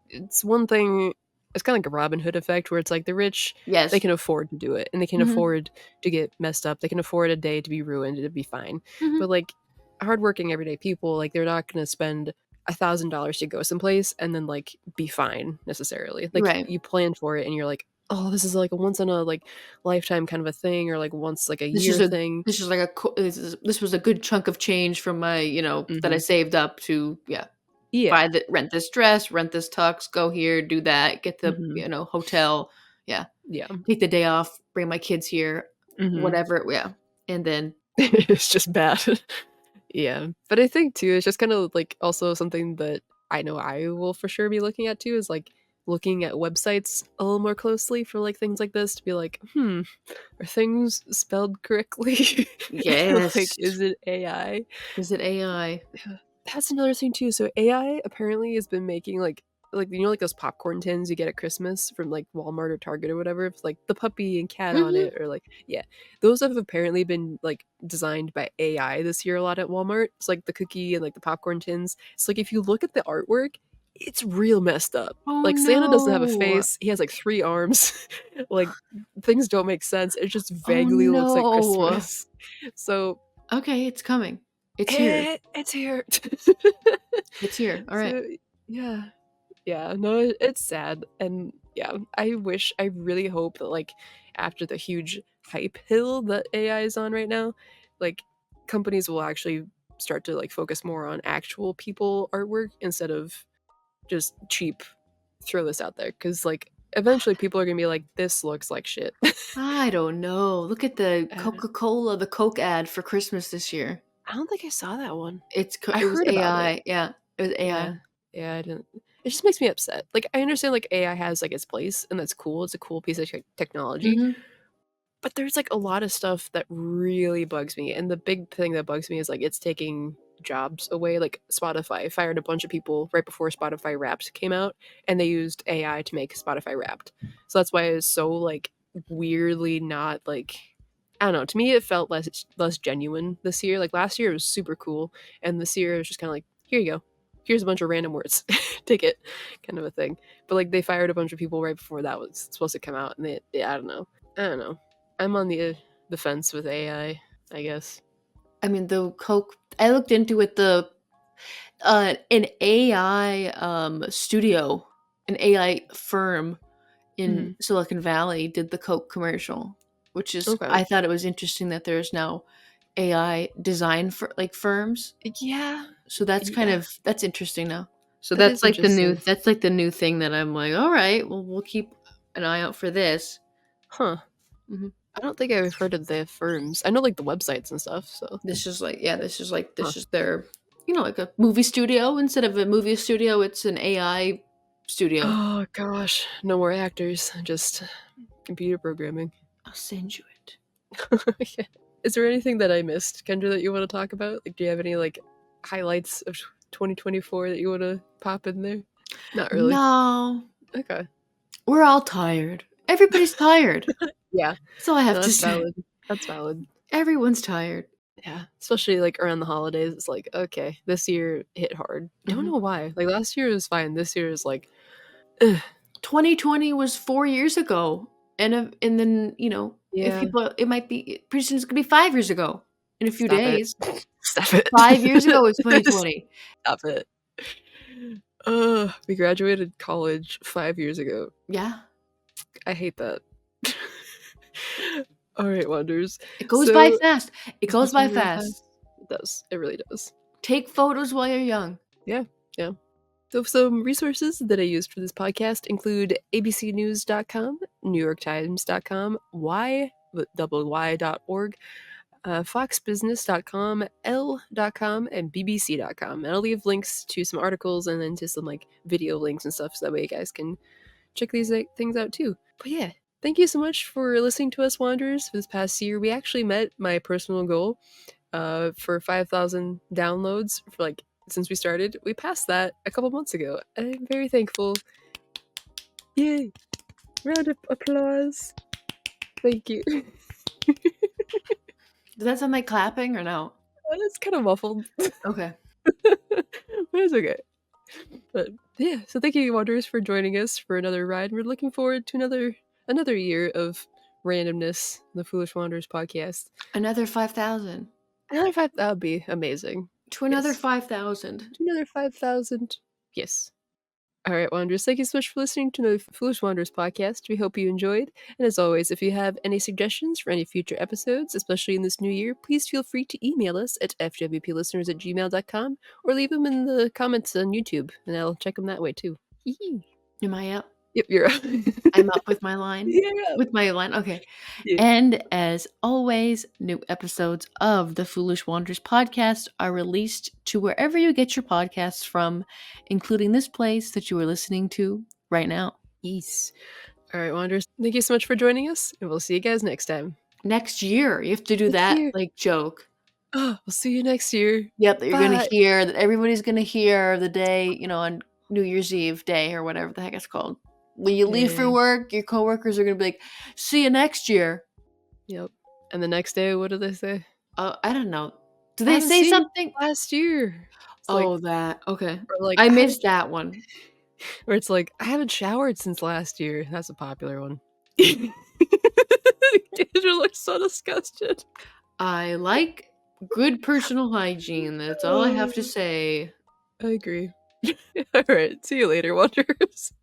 it's one thing it's kinda like a Robin Hood effect where it's like the rich, they Yes. can afford to do it, and they can Mhm. afford to get messed up, they can afford a day to be ruined and to be fine. Mhm. But, like, hardworking everyday people, like, they're not gonna spend $1,000 to go someplace and then, like, be fine necessarily. Like, Right. you plan for it and you're like, "Oh, this is like a once in a, like, lifetime kind of a thing or, like, once, like, a This is year a thing." this is like a this was a good chunk of change from my, that I Mhm. saved up to, yeah, Yeah. buy the rent this dress, rent this tux, go here, do that, get the, Mhm. hotel, yeah, Yeah. take the day off, bring my kids here, Mhm. whatever, yeah, and then It's just bad. Yeah, but I think too, it's just kind of like also something that I know I will for sure be looking at too is like looking at websites a little more closely for like things like this to be like, are things spelled correctly? Like, yes. is it AI? Is it AI? Yeah. That's another thing too. So AI apparently has been making like like those popcorn tins you get at Christmas from like Walmart or Target or whatever, it's like the puppy and cat on Mhm. it or like yeah. Those have apparently been like designed by AI this year a lot at Walmart. It's like the cookie and like the popcorn tins. It's like if you look at the artwork, it's real messed up. Oh, Like Santa doesn't have a no. face. He has like three arms. Like things don't make sense. It just Oh, vaguely looks like no. Christmas. So Okay, it's coming. It's here. it's here. It's here. Alright. So, yeah. Yeah, no, it's sad, and yeah, I really hope that, like, after the huge hype hill that AI is on right now, like, companies will actually start to, like, focus more on actual people artwork instead of just cheap, throw this out there, because like, eventually people are gonna be like, "This looks like shit." I don't know. Look at the Uh, Coca-Cola, the Coke ad for Christmas this year. I don't think I saw that one. I It was heard about it. AI, yeah, it was AI. Yeah. Yeah, I didn't it just makes me upset. Like, I understand, like, AI has, like, its place, and that's cool, it's a cool piece of technology, Mhm. but there's, like, a lot of stuff that really bugs me, and the big thing that bugs me is, like, it's taking jobs away, like, Spotify fired a bunch of people right before Spotify Wrapped came out, and they used AI to make Spotify Wrapped. So that's why it's so, like, weirdly not, like I don't know, to me, it felt less genuine this year, like, last year it was super cool, and this year it was just kinda like, "Here you go. Here's a bunch of random words. Take it," kind of a thing. But, like, they fired a bunch of people right before that was supposed to come out, and they yeah, I don't know. I don't know. I'm on the fence with I guess. I mean, the Coke I looked into it, an AI, studio, an AI firm in Mhm. Silicon Valley did the Coke commercial, which is Okay. I thought it was interesting that there's now AI design for like, firms. Yeah. So that's kind Yeah. of that's interesting now. So That is interesting. that's like the new thing that I'm like, "Alright, well, we'll keep an eye out for this." Huh. Mhm. I don't think I've heard of the firms. I know, like, the websites and stuff, so This is like yeah, huh. this is their like a movie studio. Instead of a movie studio, it's an AI studio. Oh gosh, no more actors, just computer programming. I'll send you it. Yeah. Is there anything that I missed, Kendra, that you wanna talk about? Like, do you have any, like, highlights of 2024 that you wanna pop in there? Not really. No, Okay. we're all tired. Everybody's tired. Yeah. That's all I have No, to that's say. valid. That's valid. Everyone's tired. Yeah. Especially, like, around the holidays, it's like, okay, this year hit hard. Don't Mhm. know why. Like, last year was fine. This year is like, ugh. 2020 was 4 years ago, and then, if Yeah. people it might be pretty soon it's gonna be 5 years ago in a few Stop it. days. Stop it. 5 years ago was Just 2020. stop it. We graduated college 5 years ago. Yeah. I hate that. Alright, Wonders. It goes by So fast. It it goes goes by by real fast. fast. It does. It really does. Take photos while you're young. Yeah, yeah. So some resources that I used for this podcast include abcnews.com, newyorktimes.com, y, double y.org, foxbusiness.com, l.com, and bbc.com. And I'll leave links to some articles and then to some like video links and stuff, so that way you guys can check these things out too. But yeah, thank you so much for listening to us Wanderers for this past year. We actually met my personal goal for 5,000 downloads for like since we started. We passed that a couple months ago. I'm very thankful. Yay! Round of applause. Thank you. Does that sound like clapping or no? It's kind of muffled. Okay. But it's okay. But yeah, so thank you, Wanderers, for joining us for another ride. We're looking forward to another year of randomness, the Foolish Wanderers podcast. Another 5,000. Another 5, that would be amazing. To another Yes. 5,000. To another 5,000. Yes. All right, Wanderers, thank you so much for listening to the Foolish Wanderers podcast. We hope you enjoyed. And as always, if you have any suggestions for any future episodes, especially in this new year, please feel free to email us at fwplisteners@gmail.com or leave them in the comments on YouTube, and I'll check them that way too. Am I up? Yep, you're up. I'm up with my line? Yeah. With my line? Okay. Yeah. And as always, new episodes of the Foolish Wanderers podcast are released to wherever you get your podcasts from, including this place that you are listening to right now. Yes. All right, Wanderers, thank you so much for joining us, and we'll see you guys next time. Next year. You have to do Next that year. like joke. Oh, we'll see you next year. Yep, that you're going Bye. to hear, that everybody's going to hear the day, you know, on New Year's Eve day or whatever the heck it's called. When you leave for Yeah. work, your coworkers are going to be like, see you next year. Yep. And the next day, what do they say? I don't know. Do I they haven't say seen something? you last year. It's Oh, like, that. Okay. or like I missed that one. Or it's like, I haven't showered since last year. That's a popular one. Angel looks so disgusted. I like good personal hygiene. That's all I have to say. I agree. All right. See you later, Wanderers.